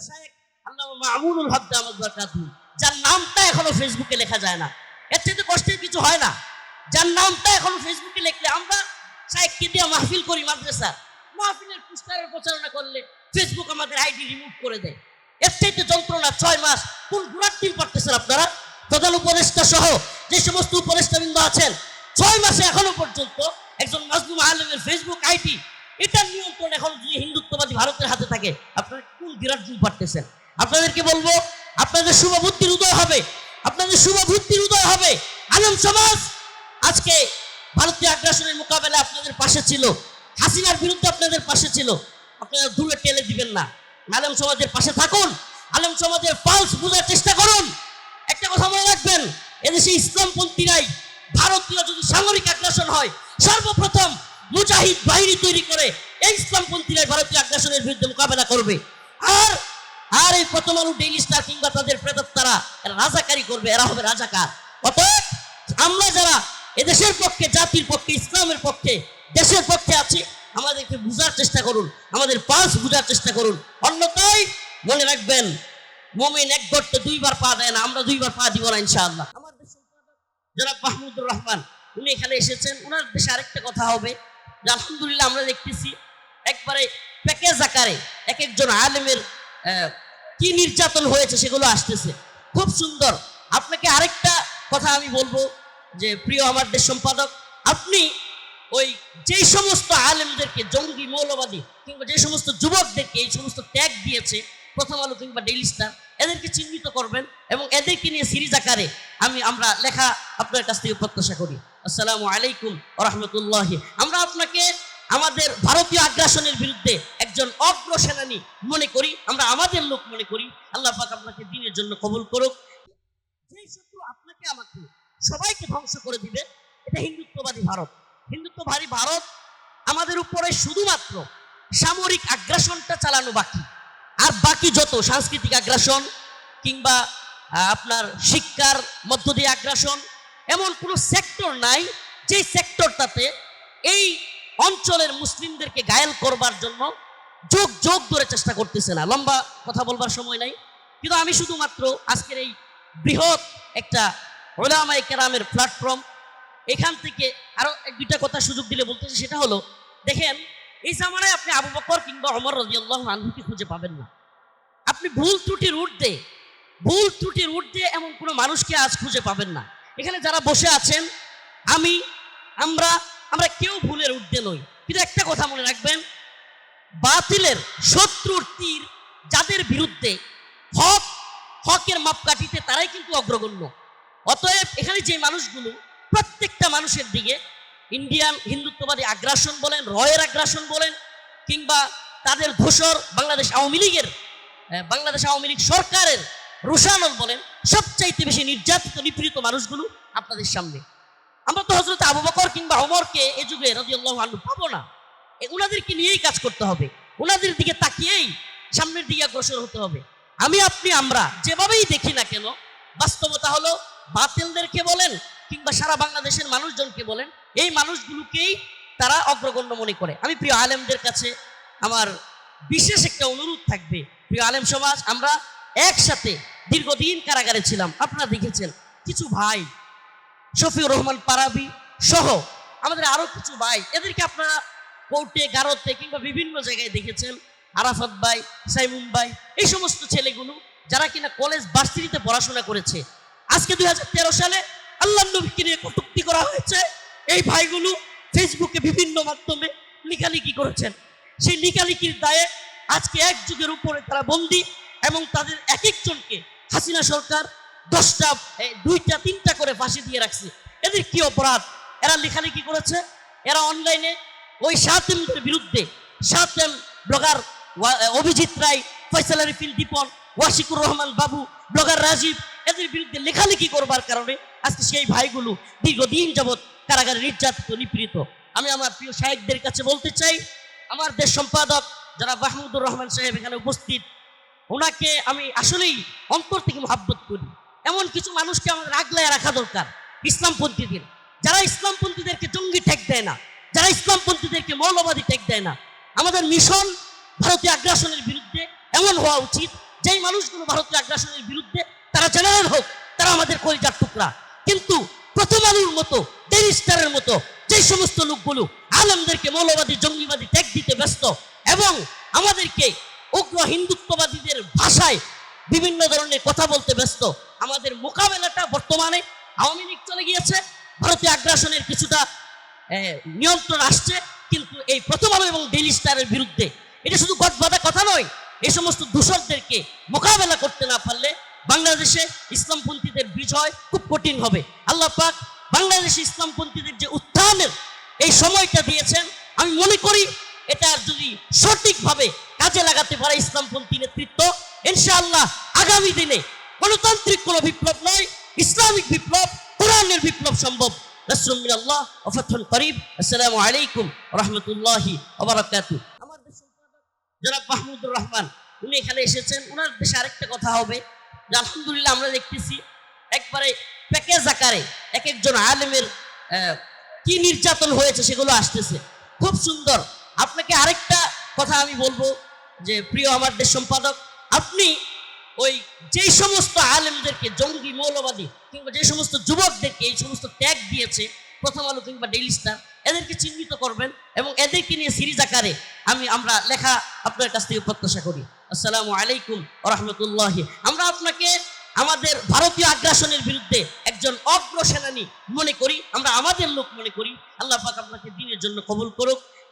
শায়েখ আল্লামা মামুনুল হক দামাত বরকাতুহু, যার নামটা এখনো ফেসবুকে লেখা যায় না। এর থেকে কষ্টের কিছু হয় না। যার নামটা এখনো ফেসবুকে লিখলে, আমরা শায়েখকে দিয়ে মাহফিল করি মাদ্রাসা, মাহফিলের পোস্টারের প্রচারণা করলে ফেসবুক আমাদের আইডি রিমুভ করে দেয়। এর চাইতে যন্ত্রণা 6 মাস কোন ঘোড়ার টিম পারতেছেন আপনারা? প্রধান উপদেষ্টা সহ যে সমস্ত উপদেষ্টাবৃন্দ আছেন, 6 মাসে এখনো পর্যন্ত একজন মাজলুম আলেমের ফেসবুক আইডি, এটার নিয়ন্ত্রণ এখন যদি হিন্দুত্ববাদী ভারতের হাতে থাকে, আপনারা কোন বিরাট জুম পারতেছেন? আপনাদেরকে বলবো, আপনাদের শুভ বুদ্ধির উদয় হবে, আপনাদের শুভ বুদ্ধির উদয় হবে। আলেম সমাজ আজকে ভারতীয় আগ্রাসনের মোকাবেলায় আপনাদের পাশে ছিল, হাসিনার বিরুদ্ধে আপনাদের পাশে ছিল। আপনারা দূরে টেলে দিবেন না, আলেম সমাজের পাশে থাকুন, আলেম সমাজের পালস বোঝার চেষ্টা করুন। একটা কথা মনে রাখবেন, এদেশে ইসলামপন্থীরাই, ভারতীয় যদি সামরিক আগ্রাসন হয়, সর্বপ্রথম মুজাহিদ বাহিনী তৈরি করে এই ইসলামপন্থীরাই ভারতীয় আগ্রাসনের বিরুদ্ধে মোকাবেলা করবে। আর আর এই প্রথম আলো, ডেইলি স্টার কিংবা তাদের প্রেতাত্মারা এরা রাজাকারি করবে, এরা হবে রাজাকার। অতএব আমরা যারা এদেশের পক্ষে, জাতির পক্ষে, ইসলামের পক্ষে, দেশের পক্ষে আছি, আমাদেরকে বুঝার চেষ্টা করুন, আমাদের পালস বুঝার চেষ্টা করুন। অন্যথায় মনে রাখবেন, মুমিন এক গর্তে 2 বার পা দেয় না, আমরা 2 বার পা দিব না ইনশাআল্লাহ। আমার দেশ সম্পাদক জনাব মাহমুদুর রহমান, উনি এখানে এসেছেন। ওনার দেশে আরেকটা কথা হবে যে আলহামদুলিল্লাহ আমরা দেখতেছি একবারে প্যাকেজ আকারে এক একজন আলেমের কি নির্যাতন হয়েছে সেগুলো আসতেছে, খুব সুন্দর। আপনাকে আরেকটা কথা আমি বলবো যে প্রিয় আমার দেশ সম্পাদক, আপনি ওই যেই সমস্ত আলেমদেরকে জঙ্গি, মৌলবাদী কিংবা যে সমস্ত যুবকদেরকে এই সমস্ত ট্যাগ দিয়েছে প্রথম আলো কিংবা ডেইলি স্টার, এদেরকে চিহ্নিত করবেন এবং এদেরকে নিয়ে সিরিজ আকারে আমরা লেখা আপনার কাছ থেকে প্রত্যাশা করি। আসসালামু আলাইকুম ওয়া রাহমাতুল্লাহি। আমরা আপনাকে আমাদের ভারতীয় আগ্রাসনের বিরুদ্ধে একজন অগ্রসেনানী মনে করি, আমরা আমাদের লোক মনে করি। আল্লাহ পাক আপনাকে দ্বীনের জন্য কবুল করুক। যেই শত্রু আপনাকে আমাকে সবাইকে ধ্বংস করে দিবে, এটা হিন্দুত্ববাদী ভারত। হিন্দুত্ববাদী ভারত আমাদের উপরে শুধুমাত্র সামরিক আগ্রাসনটা চালানো বাকি, আর বাকি যত সাংস্কৃতিক আগ্রাসন কিংবা আপনার শিক্ষার মধ্য দিয়ে আগ্রাসন, এমন কোনো সেক্টর নাই যে সেক্টরটাতে এই অঞ্চলের মুসলিমদেরকে ঘায়েল করবার জন্য যোগ যোগ ধরে চেষ্টা করতেছে না। লম্বা কথা বলবার সময় নাই, কিন্তু আমি শুধুমাত্র আজকের এই বৃহৎ একটা উলামায়ে কেরামের প্ল্যাটফর্ম, এখান থেকে আরো 1-2টা কথা সুযোগ দিলে বলতেছি। সেটা হলো, দেখেন এই জামানায় আপনি আবু বকর কিংবা ওমর রাদিয়াল্লাহু আনহুকে খুঁজে পাবেন না। আপনি ভুল ত্রুটির ঊর্ধ্বে এমন কোনো মানুষকে আজ খুঁজে পাবেন না। এখানে যারা বসে আছেন, আমরা কেউ ভুলের ঊর্ধ্বে নই। কিন্তু একটা কথা মনে রাখবেন, বাতিলের শত্রুর তীর যাদের বিরুদ্ধে, হকের মাপকাঠিতে তারাই কিন্তু অগ্রগণ্য। অতএব এখানে যে মানুষগুলো, প্রত্যেকটা মানুষের দিকে ইন্ডিয়ান হিন্দুত্ববাদী আগ্রাসন বলেন, রয়ের আগ্রাসন বলেন, কিংবা তাদের ধূসর বাংলাদেশ আওয়ামী লীগ সরকারের রোষানল বলেন, সবচাইতে বেশি নির্যাতিত, নিপীড়িত মানুষগুলো আপনাদের সামনে। আমরা তো হযরত আবু বকর কিংবা ওমরকে এ যুগে রাদিয়াল্লাহু আনহু পাবো না। ওনাদেরকে নিয়েই কাজ করতে হবে, ওনাদের দিকে তাকিয়েই সামনের দিকে অগ্রসর হতে হবে। আমরা যেভাবেই দেখি না কেন, বাস্তবতা হলো বাতিলদেরকে বলেন কিংবা সারা বাংলাদেশের মানুষজনকে বলেন, এই মানুষগুলোকেই তারা অগ্রগণ্য মনে করে। আমি প্রিয় আলেমদের কাছে আমার বিশেষ একটা অনুরোধ থাকবে, প্রিয় আলেম সমাজ, আমরা একসাথে দীর্ঘদিন কারাগারে ছিলাম। আপনারা দেখেছেন কিছু ভাই, শফিউর রহমান পারাবি সহ আমাদের আরো কিছু ভাই, এদেরকে আপনারা কোর্টে, গারতে কিংবা বিভিন্ন জায়গায় দেখেছেন। আরাফাত ভাই, সাইমুম ভাই, এই সমস্ত ছেলেগুলো যারা কিনা কলেজ ভার্সিটিতে পড়াশোনা করেছে, আজকে 2013 সালে আল্লাহর নবীকে নিয়ে কটূক্তি করা হয়েছে। এই ভাইগুলো ফেসবুকে বিভিন্ন মাধ্যমে লিখালিখি করেছেন। সেই লিখালিখির দায়ে আজকে 1 যুগের উপরে তারা বন্দী, এবং তাদের এক একজনকে হাসিনা সরকার 10টা, 2টা, 3টা করে ফাঁসি দিয়ে রাখছে। এদের কি অপরাধ? এরা লেখালেখি করেছে, এরা অনলাইনে ওই শাতেমদের বিরুদ্ধে, শাতেম ব্লগার অভিজিৎ রায়, ফয়সাল আরিফিন দীপন, ওয়াশিকুর রহমান বাবু, ব্লগার রাজীব, এদের বিরুদ্ধে লেখালেখি করবার কারণে আজকে সেই ভাইগুলো দীর্ঘদিন যাবৎ কারাগারে নির্যাতিত, নিপীড়িত। আমি আমার প্রিয় শায়েখদের কাছে বলতে চাই, আমার দেশ সম্পাদক যারা মাহমুদুর রহমান সাহেব এখানে উপস্থিত, ওনাকে আমি আসলেই অন্তর থেকে মহাব্বত করি। এমন কিছু মানুষকে আমাদের আগলায় রাখা দরকার, ইসলামপন্থীদের, যারা ইসলামপন্থীদেরকে জঙ্গি ঠেক দেয় না, যারা ইসলামপন্থীদেরকে মৌলবাদী ঠেক দেয় না। আমাদের মিশন ভারতীয় আগ্রাসনের বিরুদ্ধে এমন হওয়া উচিত যেই মানুষগুলো ভারতীয় আগ্রাসনের বিরুদ্ধে, তারা জেনারেল হোক, তারা আমাদের কলিজার টুকরা। কিন্তু প্রথম আলোর মতো, ডেইলি স্টারের মতো যে সমস্ত লোকগুলো আলেমদেরকে মৌলবাদী জঙ্গিবাদী ট্যাগ দিতে ব্যস্ত এবং আমাদেরকে উগ্র হিন্দুত্ববাদীদের ভাষায় বিভিন্ন ধরনের কথা বলতে ব্যস্ত, আমাদের মোকাবেলাটা বর্তমানে আওয়ামী লীগ চলে গিয়েছে, ভারতীয় আগ্রাসনের কিছুটা নিয়ন্ত্রণ আসছে, কিন্তু এই প্রথম আলো এবং ডেইলি স্টারের বিরুদ্ধে এটা শুধু গদবাঁধা কথা নয়। এই সমস্ত দূষকদেরকে মোকাবেলা করতে না পারলে বাংলাদেশে ইসলামপন্থীদের বিজয় খুব কঠিন হবে। আল্লাহ পাক বাংলাদেশে ইসলামপন্থীদের যে উত্থানের এই সময়টা দিয়েছেন, আমি মনে করি এটা যদি সঠিকভাবে কাজে লাগাতে পারে ইসলামপন্থী নেতৃত্ব, ইনশাআল্লাহ আগামী দিনে গণতান্ত্রিক কোনো বিপ্লব নয়, ইসলামিক বিপ্লব, কোরআনের বিপ্লব সম্ভব। নাসরুম মিনাল্লাহ ওয়া ফাতহুন করিব। আসসালামু আলাইকুম ওয়া রাহমাতুল্লাহি ওয়া বারাকাতুহু। আমার দেশ সম্পাদক জনাব মাহমুদুর রহমান উনি এখানে এসেছেন। ওনার দেশে আরেকটা কথা হবে যে আলহামদুলিল্লাহ আমরা দেখতেছি একবারে প্যাকেজ আকারে এক একজন আলেমের কি নির্যাতন হয়েছে সেগুলো আসতেছে, খুব সুন্দর। আপনাকে আরেকটা কথা আমি বলবো যে প্রিয় আমার দেশ সম্পাদক, আপনি ওই যেই সমস্ত আলেমদেরকে জঙ্গি মৌলবাদী কিংবা যে সমস্ত যুবকদেরকে এই সমস্ত ট্যাগ দিয়েছে প্রথম আলো কিংবা ডেইলি স্টার, এদেরকে চিহ্নিত করবেন এবং এদেরকে নিয়ে সিরিজ আকারে আমরা লেখা আপনার কাছ থেকে প্রত্যাশা করি। আসসালামু আলাইকুম ওয়া রাহমাতুল্লাহি। আমরা আপনাকে আমাদের ভারতীয় আগ্রাসনের বিরুদ্ধে একজন অগ্র সেনানী মনে করি, আমরা আমাদের লোক মনে করি। আল্লাহ পাক আপনাকে দ্বীনের জন্য কবুল করুক।